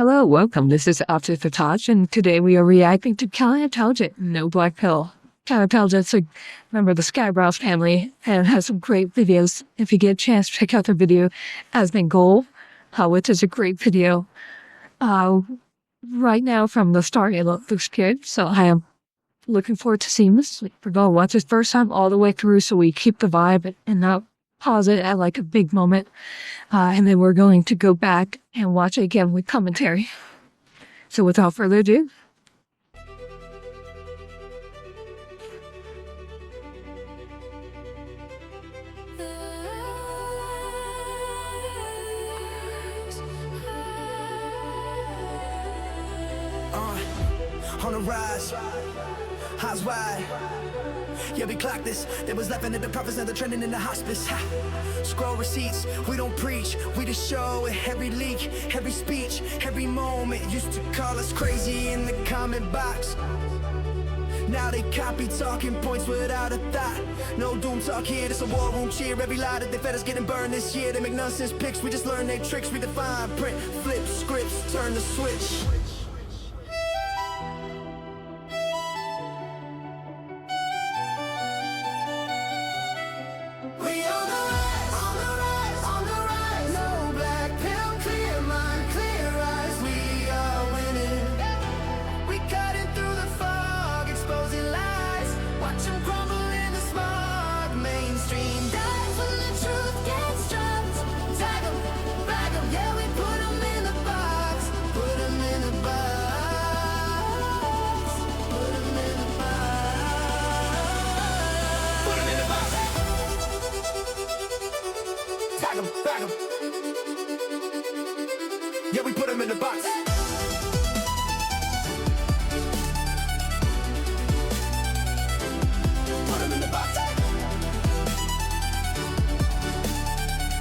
Hello, welcome. This is Ovted Fatash, and today we are reacting to CounterIntelligent, No Black Pill. CounterIntelligent's a member of the Skybrows family and has some great videos. If you get a chance, check out their video, As Been Goal, which is a great video. Right now, from the start, it looks good, so I am looking forward to seeing this. We're going to watch this first time all the way through, so we keep the vibe and not pause it at like a big moment. And then we're going to go back and watch it again with commentary. So without further ado. On the rise, eyes wide. Yeah, we clocked this. There was laughing at the prophets, now they're trending in the hospice. Scroll receipts, we don't preach, we just show it. Every leak, every speech, every moment. Used to call us crazy in the comment box. Now they copy talking points without a thought. No doom talk here, this a war room cheer. Every lie that they fed us getting burned this year. They make nonsense pics, we just learn their tricks. Redefine, print, flip scripts, turn the switch. Bag 'em. Yeah, we put 'em in the box. Put 'em in the box.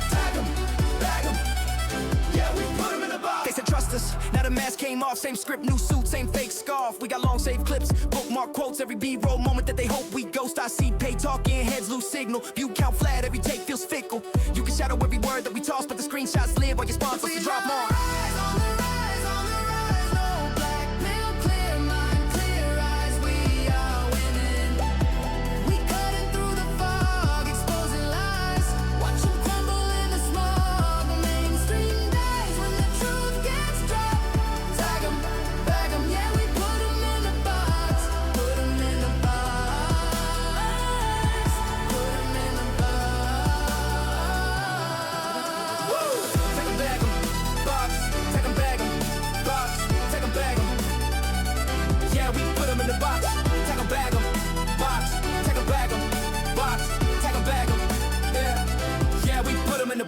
Tag 'em, bag 'em. Yeah, we put 'em in the box. They said trust us. Now the mask came off. Same script, new suit, same fake scarf. We got long save clips, bookmark quotes. Every B-roll moment that they hope we ghost. I see pay talking, heads lose signal. View count flat, every take feels fickle. You can shadow every word that we toss, but the screenshots live while your sponsors to drop more.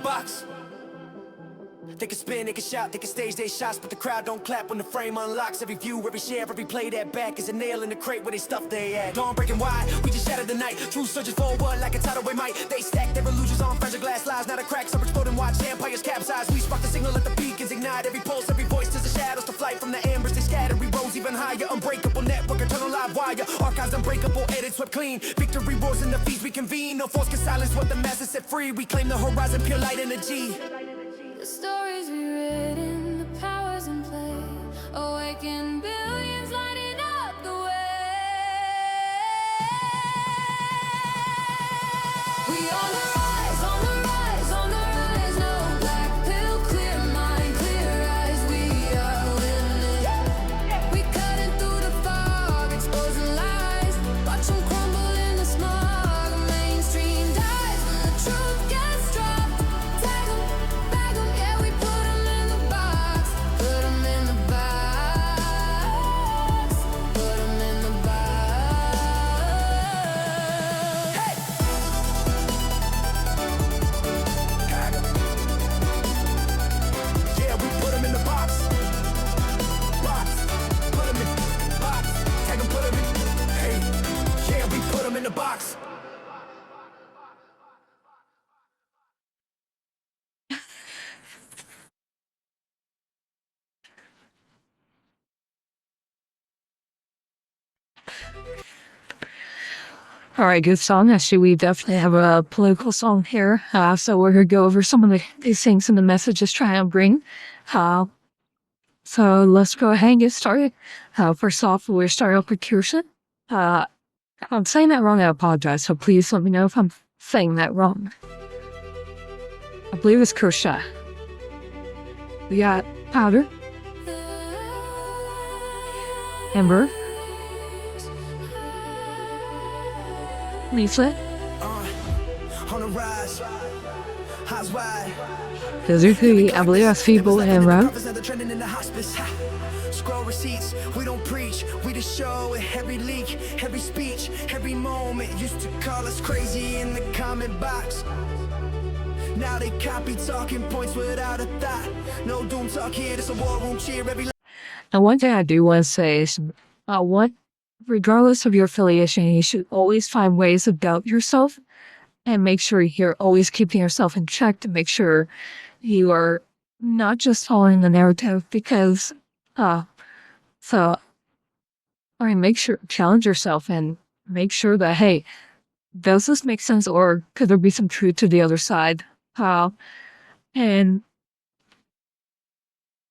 Box. They can spin, they can shout, they can stage their shots, but the crowd don't clap when the frame unlocks. Every view, every share, every play that back is a nail in the crate where they stuff they at. Dawn breaking wide, we just shattered the night. True surges forward like a tidal wave might. They stack their illusions on fragile glass lies. Now the cracks are exploding, watch empires capsize. We spark the signal, let the beacons ignite. Every pulse, every voice to the shadows to flight. From the embers they scatter, we rose even higher. Unbreakable network, eternal live wire. Archives unbreakable, edit swept clean. Victory roars in the feast we convene. No force can silence what the masses set free. We claim the horizon, pure light energy. The stories rewritten, the powers in play, awaken billions lighting up the way. We on the rise, on the rise, on the rise. No black pill, clear mind, clear eyes. We are winning. We cutting through the fog, exposing lies. Watch them crumble in the smog. Mainstream dies when the truth gets dropped. Tag 'em, bag 'em. Yeah, we put 'em in the box. Put 'em in the box. Put 'em in the box. Hey! Tag 'em. Yeah, we put 'em in the box. Box. Put 'em in box. Tag 'em, put 'em in. Hey. Yeah, we put 'em in the box. All right, good song. Actually, we definitely have a political song here. So we're going to go over some of these things and the messages try and bring. So let's go ahead and get started. First off, we'll start off with Kirsten. If I'm saying that wrong, I apologize. So please let me know if I'm saying that wrong. I believe it's Kirsha. We got Powder, Amber, Lisa, On the rise, eyes wide. Physically, I believe that's Feeble and Rob. Trending in the hospice. Scroll receipts, we don't preach, we just show it. Every leak, every speech, every moment. Used to call us crazy in the comment box. Now they copy talking points without a thought. No doom talk here, this a war room cheer. Every And one thing I do want to say is, regardless of your affiliation, you should always find ways to doubt yourself and make sure you're always keeping yourself in check to make sure you are not just following the narrative because, make sure, challenge yourself and make sure that, hey, does this make sense or could there be some truth to the other side? And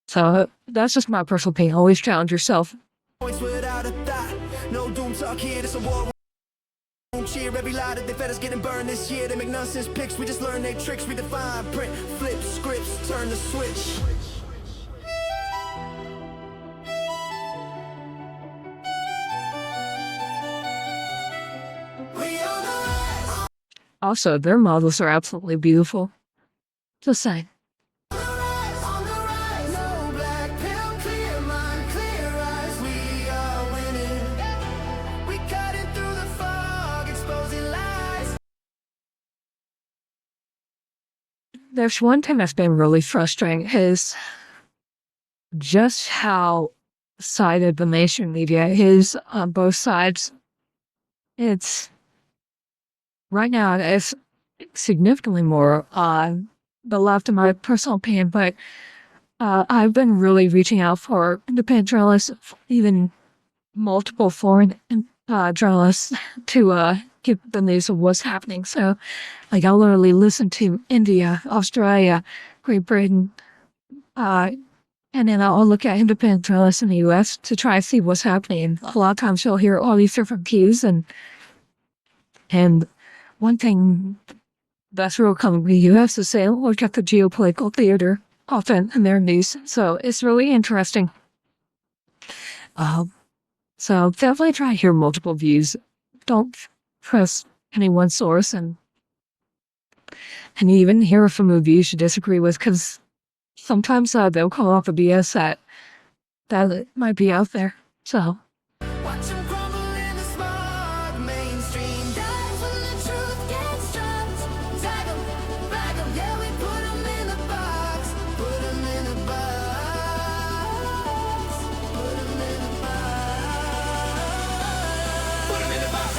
so that's just my personal opinion. Always challenge yourself. points without a thought. No doom talk here, this a war room cheer. Every lie that they fed us getting burned this year. They make nonsense picks, we just learn their tricks. Redefine, print, flip scripts, turn the switch. Also, their models are absolutely beautiful. Just saying. On the rise, no black pill, clear mind, clear eyes. We are winning. We cutting through the fog, exposing lies. There's one thing that's been really frustrating is just how sided the mainstream media is on both sides. It's right now it's significantly more on the left in my personal opinion, but I've been really reaching out for independent journalists, even multiple foreign journalists to get the news of what's happening. So, like, I'll literally listen to India, Australia, Great Britain, and then I'll look at independent journalists in the U.S. to try to see what's happening. And a lot of times you'll hear all these different views, and one thing that's real common with the U.S. is they look at the geopolitical theater often in their news. So it's really interesting. So definitely try to hear multiple views. Don't trust any one source, and even hear from a view you disagree with, because sometimes they'll call off a BS that might be out there. So Watch 'em crumble in the smog. Mainstream dies when the truth gets dropped. Tag 'em, bag 'em, yeah, we put 'em in the box. Put 'em in the box. Put 'em in the box. Put 'em in the box.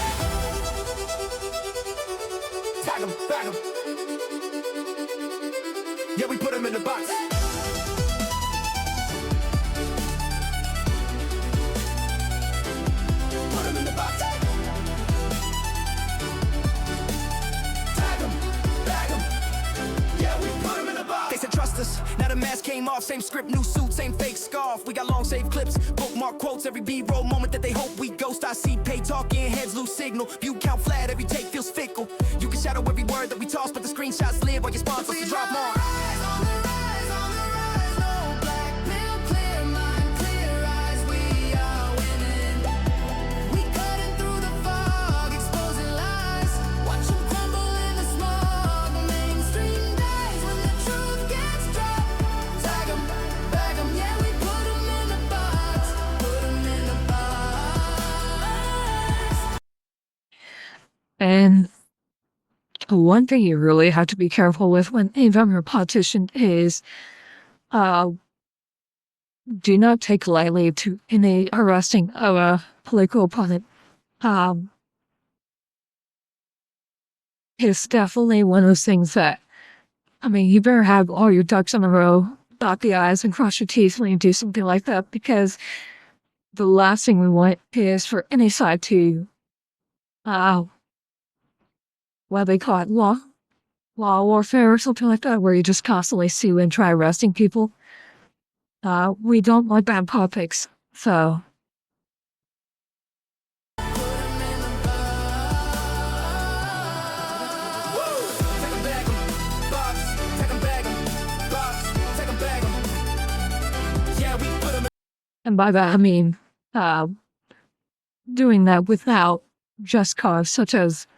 Tag 'em, bag 'em. Yeah, we put 'em in the box. Put 'em in the box. Tag 'em, bag 'em. Yeah, we put 'em in the box. They said trust us. Now the mask came off. Same script, new suit, same fake scarf. We got long save clips, bookmark quotes. Every B-roll moment that they hope we ghost. I see pay talking, heads lose signal. View count flat, every take feels fickle. You can shadow every word that we toss, but the screenshots live while your sponsors to drop more. And one thing you really have to be careful with when anytime you're a politician is do not take lightly to any arresting of a political opponent. It's definitely one of those things that, I mean, you better have all your ducks in a row, dot the I's and cross your T's when you do something like that, because the last thing we want is for any side to what they call it, law warfare or something like that, where you just constantly sue and try arresting people. We don't like bad politics, so. And by that, I mean, doing that without just cause, such as,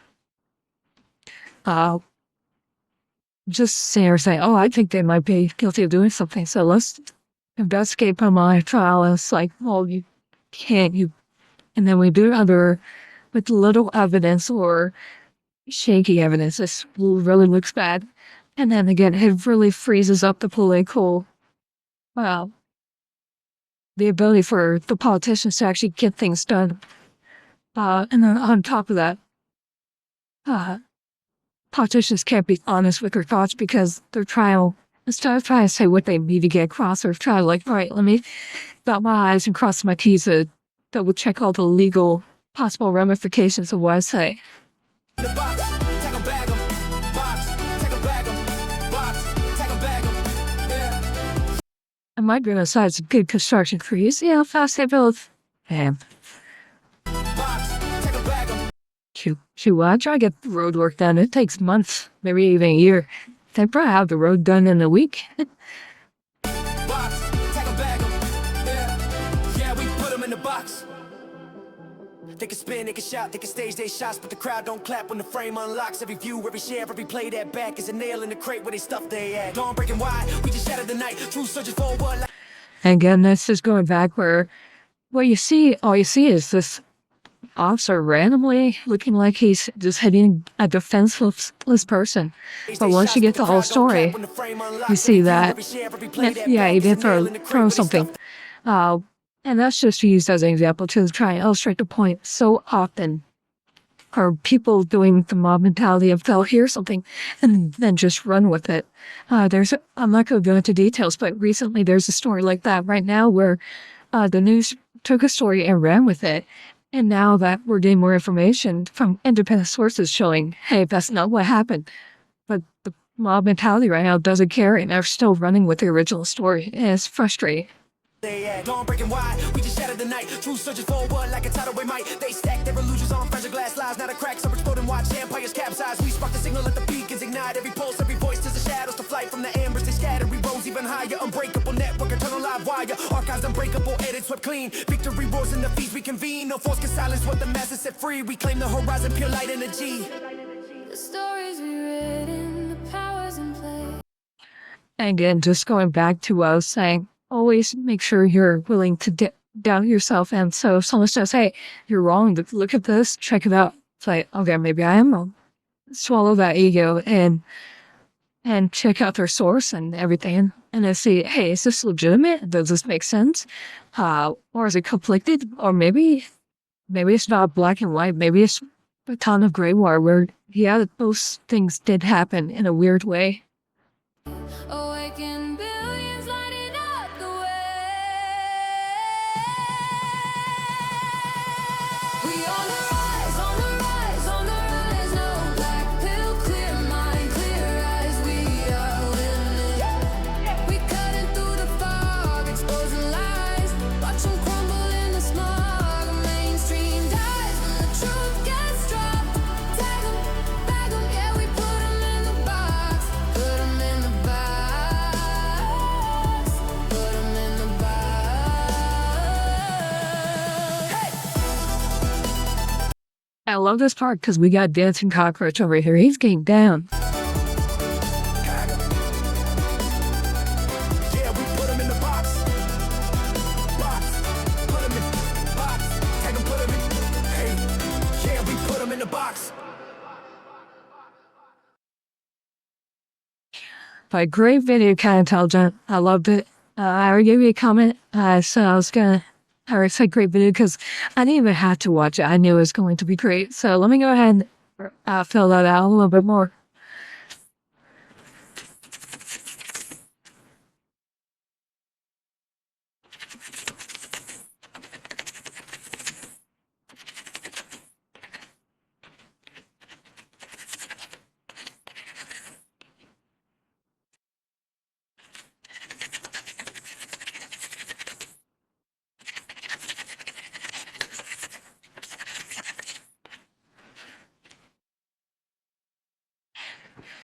just say, oh, I think they might be guilty of doing something, so let's investigate on my trial. It's like, well, you can't, and then we do other, with little evidence or shaky evidence. This really looks bad. And then again, it really freezes up the political, the ability for the politicians to actually get things done. And then on top of that, politicians can't be honest with their thoughts because their trial, instead of trying to say what they need to get across, they're trying to like, all right, let me dot my I's and cross my T's that will check all the legal possible ramifications of what I say. And my goodness, that's good construction crews. See how fast they build. Damn. Shoot, I try to get the road work done. It takes months, maybe even a year. They probably have the road done in a week. They can spin, they can shout, they can stage their shots, but the crowd don't clap when the frame unlocks. Every view, every share, every play that back is a nail in the crate where they stuff they at. Dawn breaking wide, we just shattered the night. True surges forward. And again, this is going back where all you see is this officer randomly looking like he's just hitting a defenseless person. But once you get the whole story, you see that, yeah, he did throw something. And that's just used as an example to try and illustrate the point. So often are people doing the mob mentality of they'll hear something and then just run with it. I'm not going to go into details, but recently there's a story like that right now where the news took a story and ran with it. And now that we're getting more information from independent sources showing, hey, that's not what happened. But the mob mentality right now doesn't care and they're still running with the original story. And it's frustrating. Dawn breaking wide, we just shattered the night. True surges forward like a tidal wave might. They stack their illusions on fragile glass lies. Now the cracks are exploding, watch empires capsize. We spark the signal, let the beacons ignite. Every pulse, every voice to the shadows to flight. From the embers they scatter, we rose even higher. Unbreakable network, eternal live wire. Archives unbreakable, edit swept clean. Victory roars in the feast we convene. No force can silence what the masses set free. We claim the horizon, pure light energy. The stories we read in the powers in play. And again, just going back to what I was saying, always make sure you're willing to doubt yourself. And so if someone says, hey, you're wrong, look at this, check it out. It's like, okay, maybe I am wrong. Swallow that ego and check out their source and everything. And then see, hey, is this legitimate? Does this make sense? Or is it conflicted? Or maybe it's not black and white. Maybe it's a ton of gray wire where, yeah, those things did happen in a weird way. Awaken billions lighting up the way. We on the rise, on the rise, on the rise. No black pill, clear mind, clear eyes. We are winning. We cutting through the fog, exposing lies. Watch them crumble in the smog. Mainstream dies when the truth gets dropped. Tag them, bag them, yeah, we put them in the box. Put them in the box. Put them in the box. I love this part because we got Dancing Cockroach over here. He's getting down. Yeah, we put them in the box. Box. Put them in box. Take them, put them in. Hey, yeah, we put them in the box. But great video, CounterIntelligent. I loved it. I already gave you a comment. So I already said great video because I didn't even have to watch it. I knew it was going to be great. So let me go ahead and fill that out a little bit more.